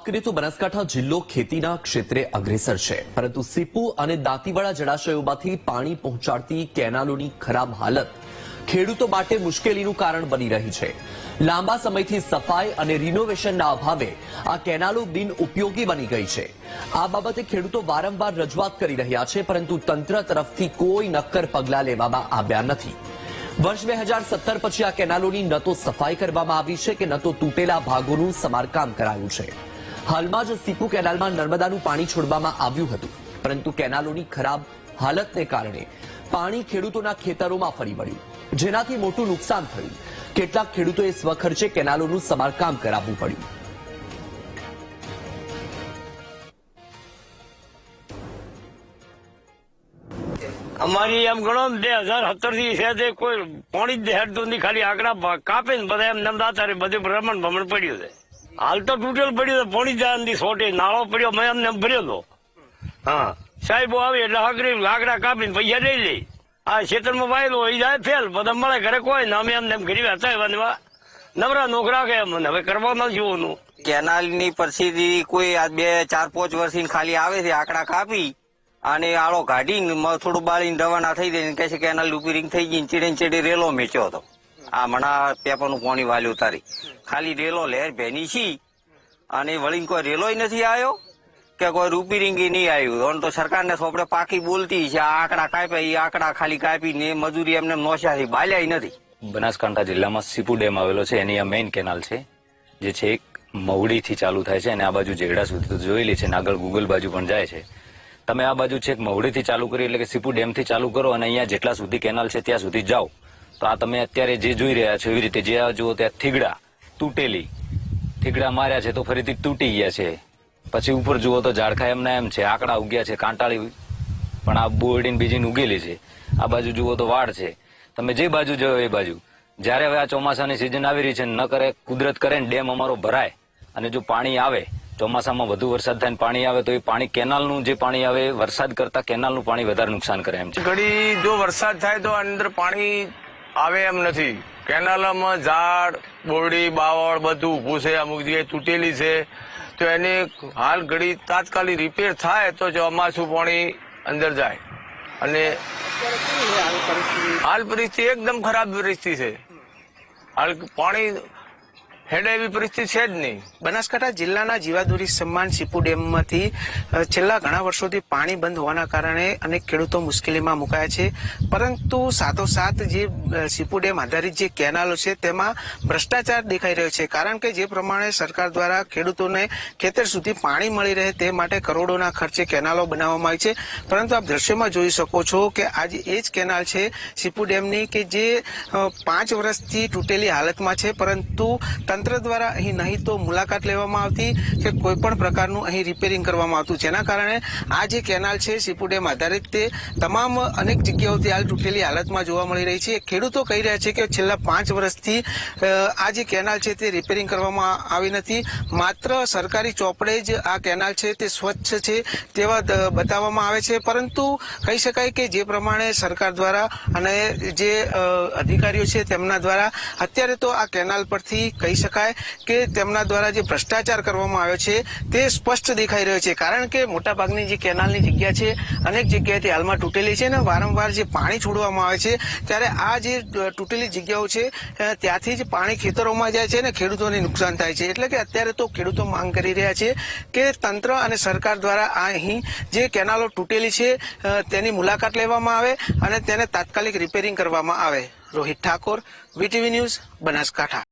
વાત કરીએ તો બનાસકાંઠા જિલ્લો ખેતીના ક્ષેત્રે અગ્રેસર છે, પરંતુ સીપુ અને દાંતીવાડા જળાશયોમાંથી પાણી પહોંચાડતી કેનાલોની ખરાબ હાલત ખેડૂતો માટે મુશ્કેલીનું કારણ બની રહી છે। લાંબા સમયથી સફાઈ અને રિનોવેશનના અભાવે આ કેનાલો બિનઉપયોગી બની ગઈ છે। આ બાબતે ખેડૂતો વારંવાર રજૂઆત કરી રહ્યા છે, પરંતુ તંત્ર તરફથી કોઈ નક્કર પગલાં લેવામાં આવ્યા નથી। વર્ષ 2017 પછી આ કેનાલોની ન તો સફાઈ કરવામાં આવી છે કે ન તો તૂટેલા ભાગોનું સમારકામ કરાયું છે। હાલમાં જ સીપુ કેનાલમાં નર્મદાનું પાણી છોડવામાં આવ્યું હતું, પરંતુ કેનાલોની ખરાબ હાલતને કારણે પાણી ખેડૂતોના ખેતરોમાં ફરી વળ્યું, જેનાથી મોટું નુકસાન થયું। કેટલાક ખેડૂતોએ સ્વખર્ચે કેનાલોનું સમારકામ કરાવવું પડ્યું। અમારી એમ ગણો 2017 થી છે કોઈ પાણી જ હેડતું નથી, ખાલી આંકડા કાપે ને બધા એમ નમદાતા બધું ભ્રમણ પડ્યું છે। હાલ તો તૂટેલ પડ્યું છે, પાણી જાય નથી સોટે, નાળો પડ્યો મેં એમને ભર્યો હતો। હા, સાહેબો આવે એટલે આંકડા કાપીને પૈસા લઈ લે। આ ખેતરમાં વાયેલો એ જાય ફેલ, બધા મળે ઘરે કોઈ ને અમે એમને ગરીબ હતા નવરા નોકરા કે અમને હવે કરવાના જોવાનું। કેનાલની પરિસ્થિતિ કોઈ આ 2, 4, 5 વર્ષથી ખાલી આવે છે, આંકડા કાપી અને આળો કાઢીને થોડું બાળીને રવાના થઈ જાય કહે છે કેનાલ રિપેરિંગ થઈ ગઈ, ચીડે રેલો મેચ્યો હતો। આ મણા પેપરનું પાણી વાલી ઉતારી ખાલી રેલો લહેર ભેની છી અને વળીને કોઈ રેલોય નથી આવ્યો કે કોઈ રિપેરિંગ નહીં આવ્યું। તો સરકારને આપણે પાકી બોલતી છે, આ આંકડા કાપ્યા, એ આંકડા ખાલી કાપીને મજૂરી એમને નોશાથી બાલ્યા નથી। બનાસકાંઠા જિલ્લામાં સીપુ ડેમ આવેલો છે, એની આ મેઇન કેનાલ છે, જે છે એક મહુડીથી ચાલુ થાય છે અને આ બાજુ જેગડા સુધી તો જોયેલી છે, આગળ ગુગલ બાજુ પણ જાય છે। તમે આ બાજુ છેક મહુડીથી ચાલુ કરી એટલે કે સીપુ ડેમથી ચાલુ કરો અને અહીંયા જેટલા સુધી કેનાલ છે ત્યાં સુધી જાઓ તો આ તમે અત્યારે જે જોઈ રહ્યા છો એવી રીતે જે જુઓ ત્યાં થીગડા તૂટેલી, થીગડા માર્યા છે તો ફરીથી તૂટી ગયા છે। પછી ઉપર જુઓ તો ઝાડખા એમના એમ છે, આંકડા ઉગ્યા છે, કાંટાળી પણ આ બોરડીને બીજીને ઉગેલી છે। આ બાજુ જુઓ તો વાડ છે, તમે જે બાજુ જોયો એ બાજુ। જયારે હવે આ ચોમાસાની સિઝન આવી રહી છે, ન કરે કુદરત કરે ને ડેમ અમારો ભરાય અને જો પાણી આવે ચોમાસામાં વધુ વરસાદ થાય પાણી આવે તો એ પાણી કેનાલનું જે પાણી આવે વરસાદ કરતા કેનાલનું પાણી વધારે નુકસાન કરે એમ છે। ઘડી જો વરસાદ થાય તો અંદર પાણી આવે એમ નથી, કેનાલમાં ઝાડ બોરડી બાવળ બધું ઉભું છે, અમુક જગ્યાએ તૂટેલી છે, તો એની હાલ ઘડી તાત્કાલિક રિપેર થાય તો ચોમાસું પાણી અંદર જાય। અને હાલ પરિસ્થિતિ એકદમ ખરાબ પરિસ્થિતિ છે, હાલ પાણી હેડે એવી પરિસ્થિતિ છે જ નહીં। બનાસકાંઠા જિલ્લાના જીવાદોરી સમાન સીપુ ડેમમાંથી છેલ્લા ઘણા વર્ષોથી પાણી બંધ હોવાના કારણે અનેક ખેડૂતો મુશ્કેલીમાં મુકાયા છે, પરંતુ સાથોસાથ જે સીપુ ડેમ આધારિત જે કેનાલો છે તેમાં ભ્રષ્ટાચાર દેખાઈ રહ્યો છે, કારણ કે જે પ્રમાણે સરકાર દ્વારા ખેડૂતોને ખેતર સુધી પાણી મળી રહે તે માટે કરોડોના ખર્ચે કેનાલો બનાવવામાં આવી છે, પરંતુ આપ દ્રશ્યમાં જોઈ શકો છો કે આજે એ જ કેનાલ છે સીપુ ડેમની કે જે 5 વર્ષથી તૂટેલી હાલતમાં છે, પરંતુ તંત્ર દ્વારા અહીં નહીં તો મુલાકાત લેવામાં આવતી કે કોઈ પણ પ્રકારનું અહીં રિપેરિંગ કરવામાં આવતું, જેના કારણે આ જે કેનાલ છે સીપુ ડેમ આધારિત તે તમામ અનેક જગ્યાઓથી હાલ તૂટેલી હાલતમાં જોવા મળી રહી છે। ખેડૂતો કહી રહ્યા છે કે છેલ્લા 5 વર્ષથી આ જે કેનાલ છે તે રિપેરિંગ કરવામાં આવી નથી, માત્ર સરકારી ચોપડે જ આ કેનાલ છે તે સ્વચ્છ છે તેવા બતાવવામાં આવે છે, પરંતુ કહી શકાય કે જે પ્રમાણે સરકાર દ્વારા અને જે અધિકારીઓ છે તેમના દ્વારા અત્યારે તો આ કેનાલ પરથી કહી શકાય કે તેમના દ્વારા જે ભ્રષ્ટાચાર કરવામાં આવ્યો છે તે સ્પષ્ટ દેખાઈ રહ્યો છે, કારણ કે મોટાભાગની જે કેનાલની જગ્યા છે અનેક જગ્યાએથી હાલમાં તૂટેલી છે અને વારંવાર જે પાણી છોડવામાં આવે છે ત્યારે આ જે તૂટેલી જગ્યાઓ છે ત્યાંથી જ પાણી ખેતરોમાં જાય છે અને ખેડૂતોને નુકસાન થાય છે। એટલે કે અત્યારે તો ખેડૂતો માંગ કરી રહ્યા છે કે તંત્ર અને સરકાર દ્વારા અહીં જે કેનાલો તૂટેલી છે તેની મુલાકાત લેવામાં આવે અને તેને તાત્કાલિક રિપેરિંગ કરવામાં આવે। Rohit Thakor, VTV news, Banaskantha.